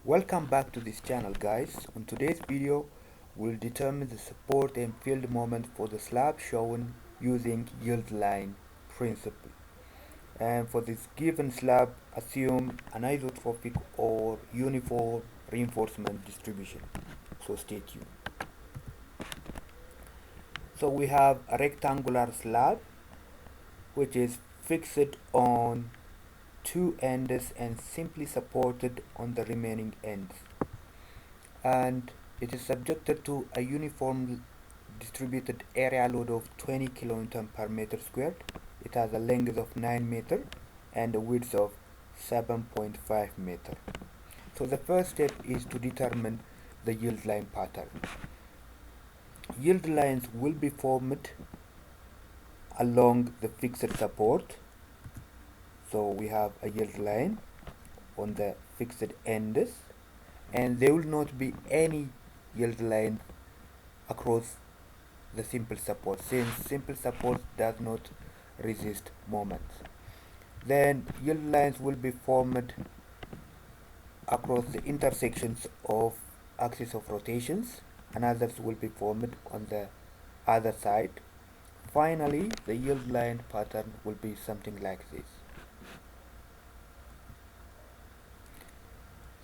Welcome back to this channel, guys. On today's video we'll determine the support and field moment for the slab shown using yield line principle. And for this given slab, assume an isotropic or uniform reinforcement distribution. So stay tuned. So we have a rectangular slab which is fixed on two ends and simply supported on the remaining ends, and it is subjected to a uniform distributed area load of 20 kilonewton per meter squared. It has a length of 9 meter and a width of 7.5 meter. So the first step is to determine the yield line pattern. Yield lines will be formed along the fixed support. So we have a yield line on the fixed ends, and there will not be any yield line across the simple support, since simple support does not resist moments. Then yield lines will be formed across the intersections of axis of rotations, and others will be formed on the other side. Finally, the yield line pattern will be something like this.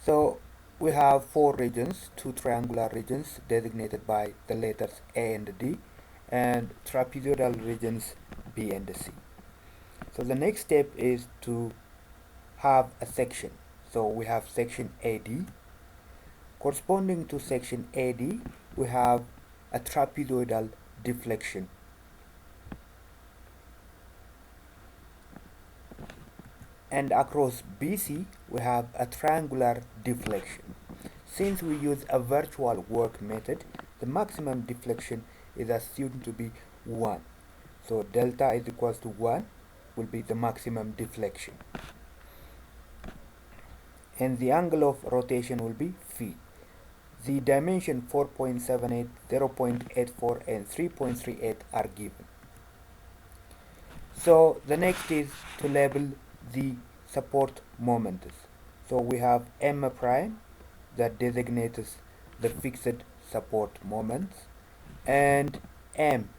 So we have four regions, two triangular regions designated by the letters A and D, and trapezoidal regions B and C. So the next step is to have a section. So we have section AD. Corresponding to section AD, we have a trapezoidal deflection. And across BC, we have a triangular deflection. Since we use a virtual work method, the maximum deflection is assumed to be 1. So delta is equals to 1 will be the maximum deflection. And the angle of rotation will be phi. The dimension 4.78, 0.84 and 3.38 are given. So the next is to label the support moments. So we have M prime that designates the fixed support moments, and M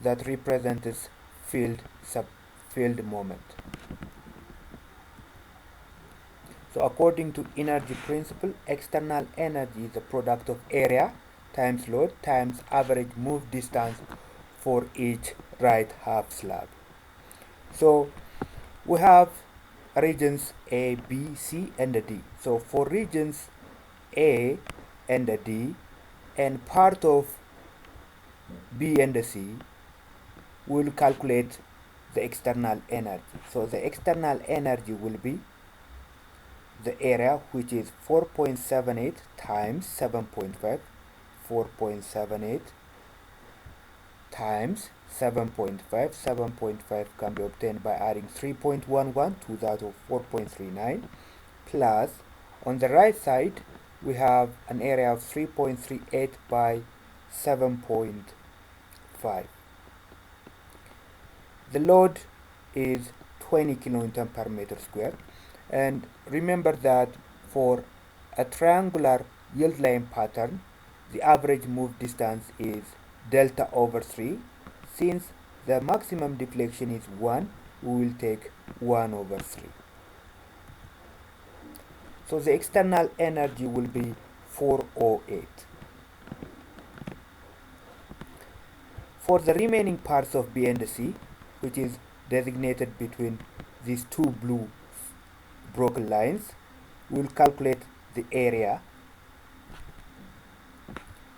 that represents field moment. So according to energy principle, external energy is the product of area times load times average move distance for each right half slab. So we have regions A, B, C and D. So for regions A and D and part of B and C, we will calculate the external energy. So the external energy will be the area, which is 4.78 times 7.5, 4.78 times 7.5. 7.5 can be obtained by adding 3.11 to that of 4.39, plus on the right side we have an area of 3.38 by 7.5. The load is 20 kilonewton per meter square, and remember that for a triangular yield line pattern, the average move distance is delta over 3. Since the maximum deflection is 1, we will take 1 over 3. So the external energy will be 408. For the remaining parts of B and C, which is designated between these two blue broken lines, we will calculate the area.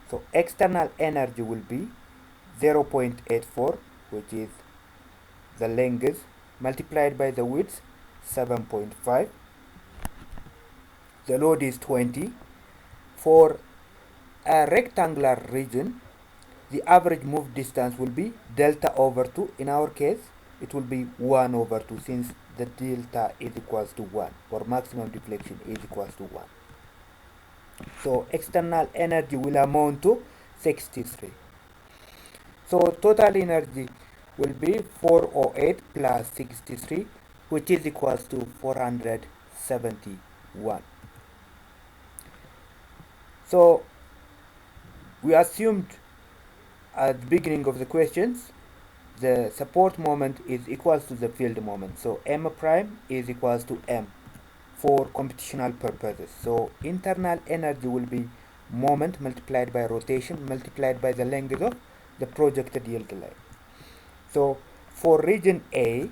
So external energy will be 0.84, which is the length, multiplied by the width 7.5. The load is 20. For a rectangular region, the average move distance will be delta over 2. In our case, it will be 1 over 2, since the delta is equals to 1, or maximum deflection is equals to 1. So external energy will amount to 63. So total energy will be 408 plus 63, which is equals to 471. So we assumed at the beginning of the questions the support moment is equals to the field moment, so m prime is equals to m for computational purposes. So internal energy will be moment multiplied by rotation multiplied by the length of the projected yield line. So for region A,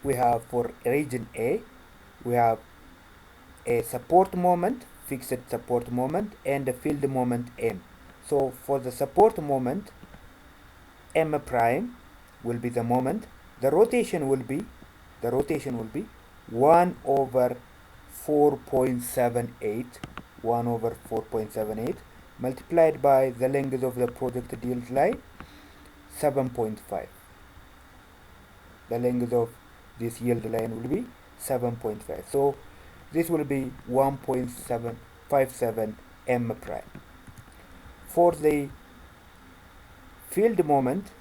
we have a support moment, fixed support moment, and a field moment m. So for the support moment, m prime will be the moment. The rotation will be 1 over 4.78 multiplied by the length of the projected yield line 7.5. The length of this yield line will be 7.5. So this will be 1.757 m prime. For the field moment,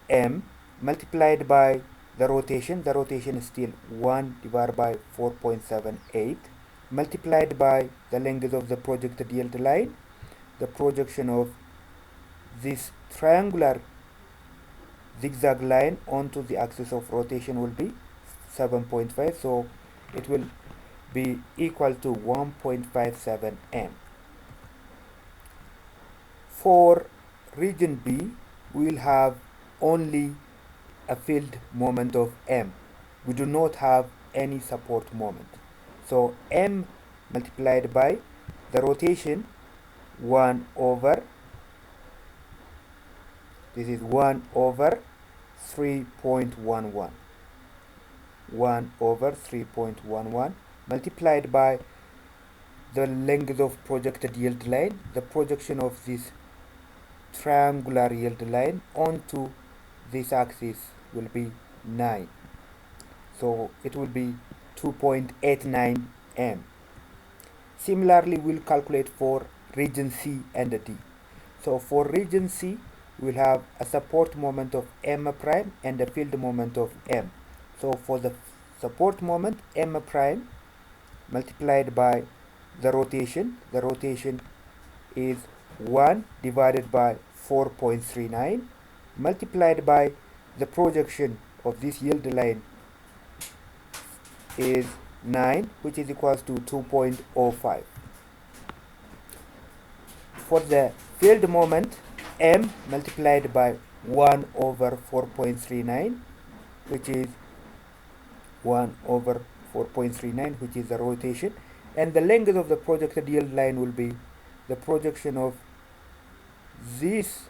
m multiplied by the rotation is still 1 divided by 4.78 multiplied by the length of the projected yield line. The projection of this triangular zigzag line onto the axis of rotation will be 7.5, so it will be equal to 1.57 m. For region B, we will have only a field moment of m. We do not have any support moment. So m multiplied by the rotation 1 over 3.11 multiplied by the length of projected yield line. The projection of this triangular yield line onto this axis will be 9, so it will be 2.89 m. Similarly, we'll calculate for region C and D. So for region C, we'll have a support moment of m prime and a field moment of m. So for the support moment, m prime multiplied by the rotation is 1 divided by 4.39 multiplied by the projection of this yield line is 9, which is equals to 2.05. For the field moment, m multiplied by 1 over 4.39, which is 1 over 4.39, which is the rotation, and the length of the projected yield line will be the projection of this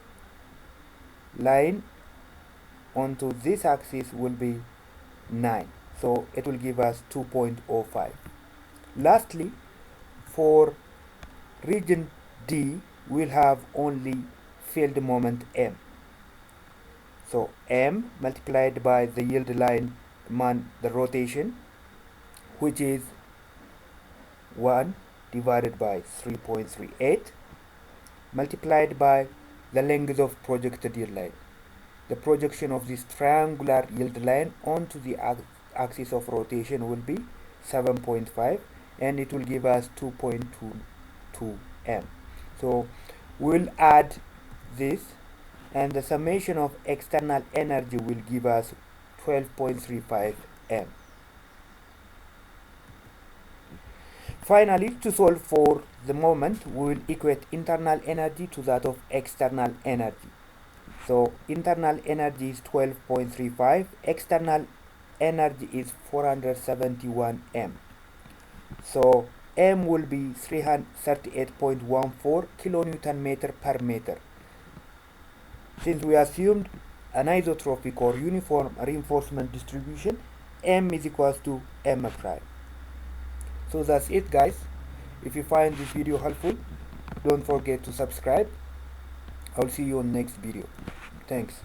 line onto this axis will be 9, so it will give us 2.05. Lastly, for region D, we'll have only field moment m. So m multiplied by the yield line the rotation, which is 1 divided by 3.38 multiplied by the length of projected yield line. The projection of this triangular yield line onto the axis of rotation will be 7.5, and it will give us 2.22 m. So we'll add this, and the summation of external energy will give us 12.35 m. Finally, to solve for the moment, we will equate internal energy to that of external energy. So internal energy is 12.35, external energy is 471 m. So m will be 338.14 kilonewton meter per meter. Since we assumed an isotropic or uniform reinforcement distribution, m is equals to m prime. So that's it, guys. If you find this video helpful, don't forget to subscribe. I'll see you on next video. Thanks.